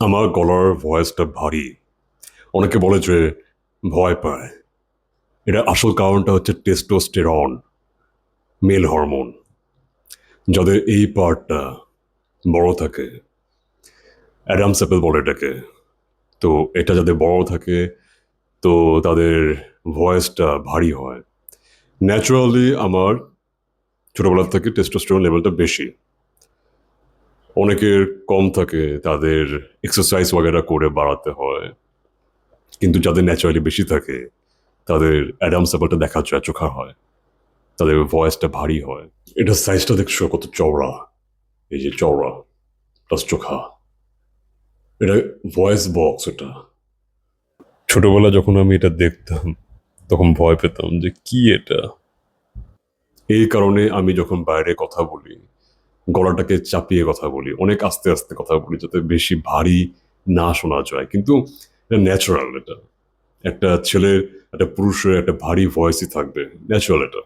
আমার গলার ভয়েসটা ভারী। অনেকে বলে যে ভয় পায়। এটা আসল কারণটা হচ্ছে টেস্টোস্টেরন, মেল হরমোন। যাদের এই পার্টটা বড় থাকে, অ্যাডাম স্যাপেল বলে এটাকে। তো এটা যাদের বড় থাকে, তো তাদের ভয়েসটা ভারী হয়। ন্যাচারালি আমার ছোটবেলা থেকে টেস্টোস্টেরন লেভেলটা বেশি। অনেকের কম থাকে, তাদের এক্সারসাইজ ওয়াগেরা করে বাড়াতে হয়। কিন্তু যাদের ন্যাচারালি বেশি থাকে, তাদের অ্যাডাম স্যাপেলটা দেখা যায় চোখা হয়, তাদের ভয়েসটা ভারী হয়। এটা সাইজটা দেখছো কত চওড়া, এই যে চওড়া প্লাস চোখা। এটা ভয়েস বক্স। এটা ছোটবেলা যখন আমি এটা দেখতাম তখন ভয় পেতাম যে কি এটা। এই কারণে আমি যখন বাইরে কথা বলি, গলাটাকে চাপিয়ে কথা বলি, অনেক আস্তে আস্তে কথা বলি, যাতে বেশি ভারী না শোনা যায়। কিন্তু এটা ন্যাচারাল। এটা একটা ছেলের, একটা পুরুষের একটা ভারী ভয়েসই থাকবে, ন্যাচারাল এটা।